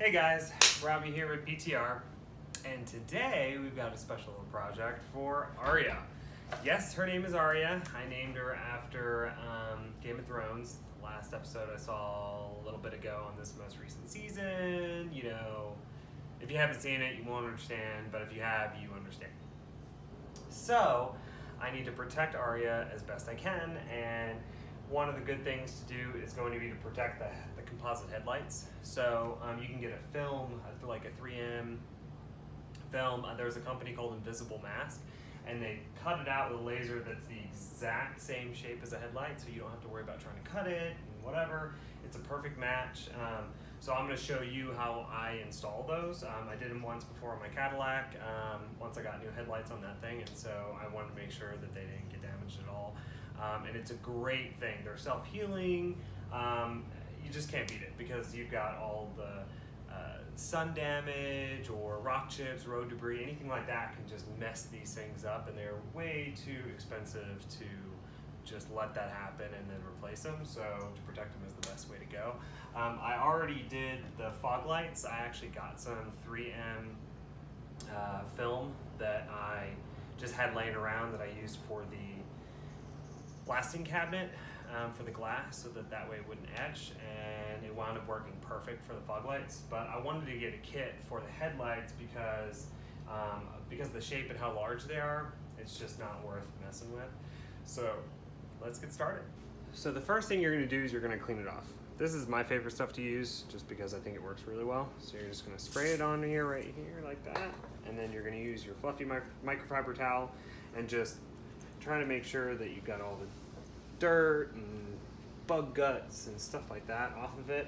Hey guys, Robbie here with PTR, and today we've got a special little project for Arya. Yes, her name is Arya. I named her after Game of Thrones. The last episode I saw a little bit ago on this most recent season. You know, if you haven't seen it, you won't understand, but if you have, you understand. So, I need to protect Arya as best I can, and one of the good things to do is going to be to protect the composite headlights. So you can get a film, like a 3M film. There's a company called Invisible Mask, and they cut it out with a laser that's the exact same shape as a headlight, so you don't have to worry about trying to cut it and whatever. It's a perfect match. So I'm going to show you how I install those. I did them once before on my Cadillac, once I got new headlights on that thing, and so I wanted to make sure that they didn't get damaged at all. And it's a great thing. They're self-healing. You just can't beat it because you've got all the sun damage or rock chips, road debris, anything like that can just mess these things up, and they're way too expensive to just let that happen and then replace them. So to protect them is the best way to go. I already did the fog lights. I actually got some 3M film that I just had laying around that I used for the blasting cabinet for the glass, so that way it wouldn't etch, and it wound up working perfect for the fog lights. But I wanted to get a kit for the headlights because of the shape and how large they are, it's just not worth messing with. So let's get started. So the first thing you're going to do is you're going to clean it off. This is my favorite stuff to use just because I think it works really well. So you're just going to spray it on here, right here, like that, and then you're going to use your fluffy microfiber towel and just try to make sure that you've got all the dirt and bug guts and stuff like that off of it,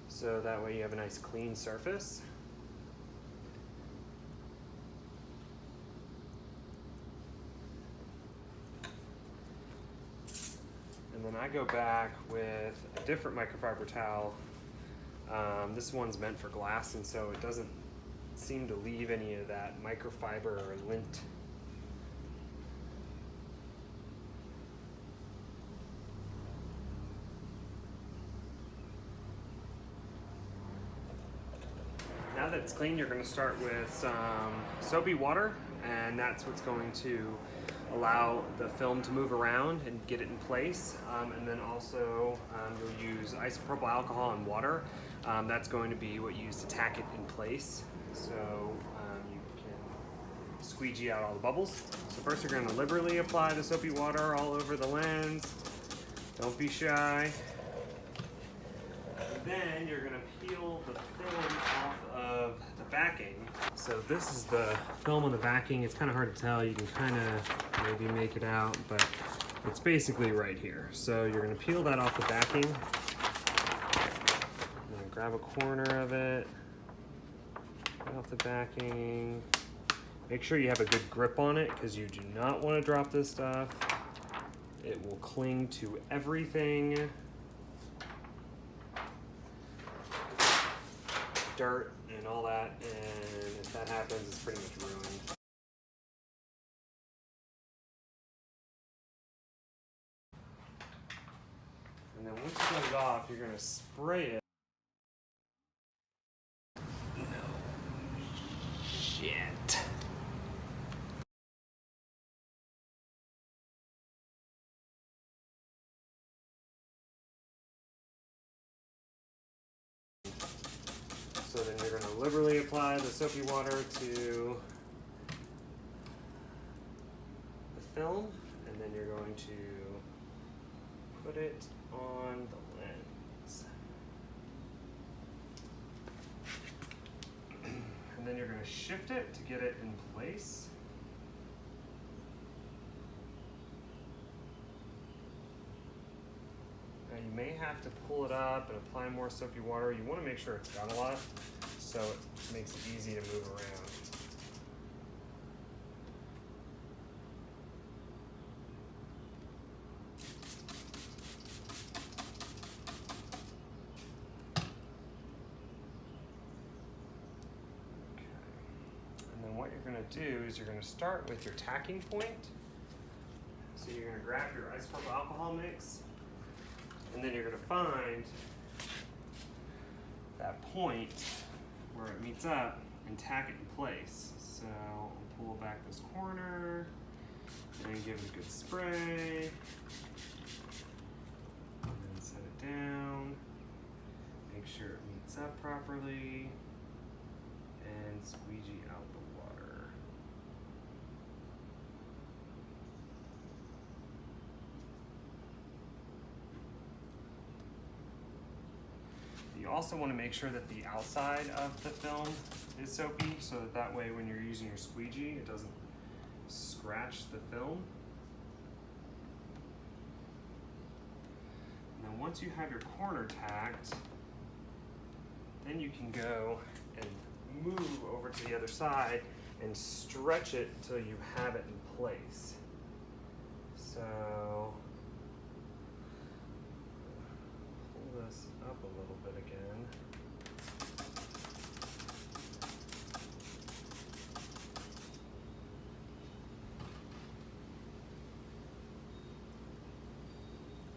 so that way you have a nice clean surface. And then I go back with a different microfiber towel. This one's meant for glass, and so it doesn't seem to leave any of that microfiber or lint. Now that it's clean, you're going to start with some soapy water, and that's what's going to allow the film to move around and get it in place. And then also you'll use isopropyl alcohol and water. That's going to be what you use to tack it in place, so you can squeegee out all the bubbles. So first you're going to liberally apply the soapy water all over the lens. Don't be shy. Then you're going to peel the film off of the backing. So this is the film on the backing. It's kind of hard to tell. You can kind of maybe make it out, but it's basically right here. So you're going to peel that off the backing. I'm going to grab a corner of it, right off the backing. Make sure you have a good grip on it because you do not want to drop this stuff. It will cling to everything. Dirt and all that, and if that happens, it's pretty much ruined. And then once you get it off, you're going to spray it. No shit. So then you're going to liberally apply the soapy water to the film, and then you're going to put it on the lens. And then you're going to shift it to get it in place. Now you may have to pull it up and apply more soapy water. You want to make sure it's got a lot, so it makes it easy to move around. Okay. And then what you're going to do is you're going to start with your tacking point. So you're going to grab your isopropyl alcohol mix, and then you're going to find that point where it meets up and tack it in place. So I'll pull back this corner and give it a good spray. And then set it down. Make sure it meets up properly. And squeegee out the water. You also want to make sure that the outside of the film is soapy, so that way when you're using your squeegee, it doesn't scratch the film. Now once you have your corner tacked, then you can go and move over to the other side and stretch it until you have it in place. So pull this up a little bit again.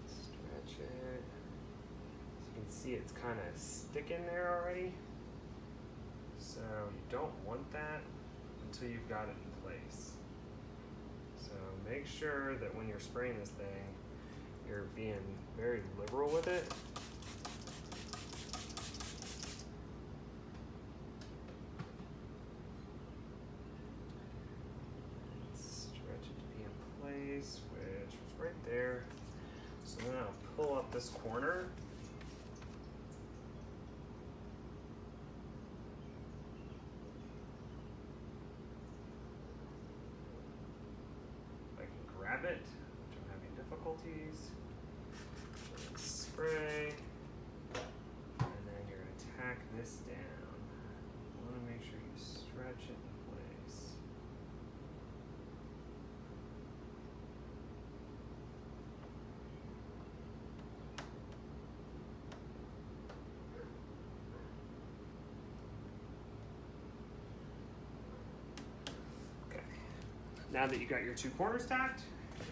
Stretch it. As you can see, it's kind of sticking there already. So you don't want that until you've got it in place. So make sure that when you're spraying this thing, you're being very liberal with it. Stretch it to be in place, which was right there. So then I'll pull up this corner. Grab it, don't have any difficulties. Spray, and then you're going to tack this down. You want to make sure you stretch it in place. Okay, now that you got your two corners tacked,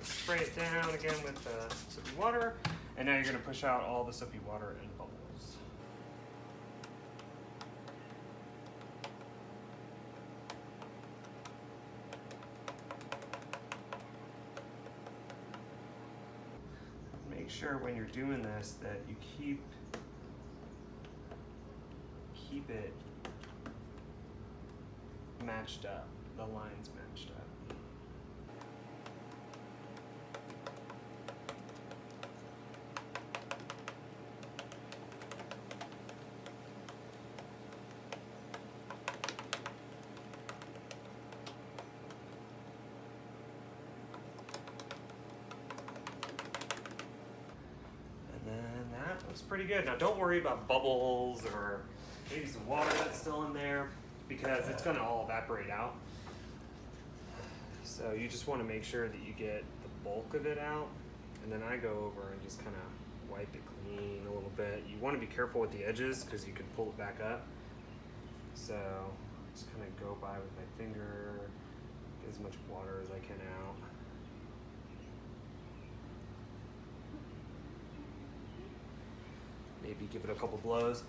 spray it down again with the soapy water, and now you're going to push out all the soapy water and bubbles. Make sure when you're doing this that you keep it matched up, the lines matched up. Looks pretty good. Now don't worry about bubbles or maybe some water that's still in there, because it's going to all evaporate out. So you just want to make sure that you get the bulk of it out, and then I go over and just kind of wipe it clean a little bit. You want to be careful with the edges because you can pull it back up. So just kind of go by with my finger, get as much water as I can out. Maybe give it a couple blows.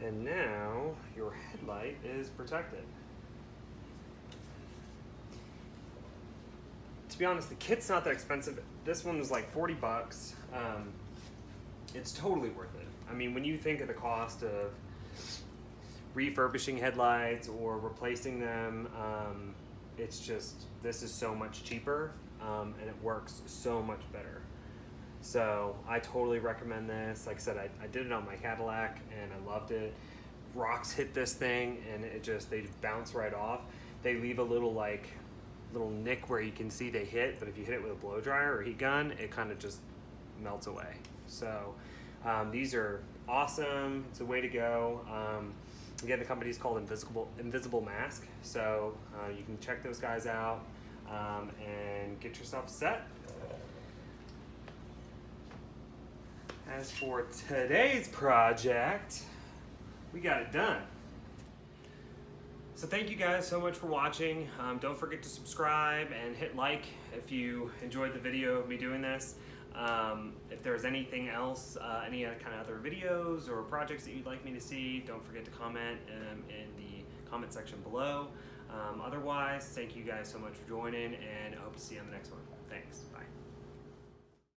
And now your headlight is protected. To be honest, the kit's not that expensive. This one was like 40 bucks. It's totally worth it. I mean, when you think of the cost of refurbishing headlights or replacing them, it's just, this is so much cheaper, and it works so much better. So I totally recommend this. Like I said, I did it on my Cadillac and I loved it. Rocks hit this thing and they bounce right off. They leave a little nick where you can see they hit, but if you hit it with a blow dryer or heat gun, it kind of just melts away. So these are awesome. It's a way to go. Again, the company is called Invisible Mask, so you can check those guys out and get yourself set. As for today's project, we got it done. So thank you guys so much for watching. Don't forget to subscribe and hit like if you enjoyed the video of me doing this. If there's anything else, any kind of other videos or projects that you'd like me to see, don't forget to comment in the comment section below. Otherwise, thank you guys so much for joining, and I hope to see you on the next one. Thanks. Bye.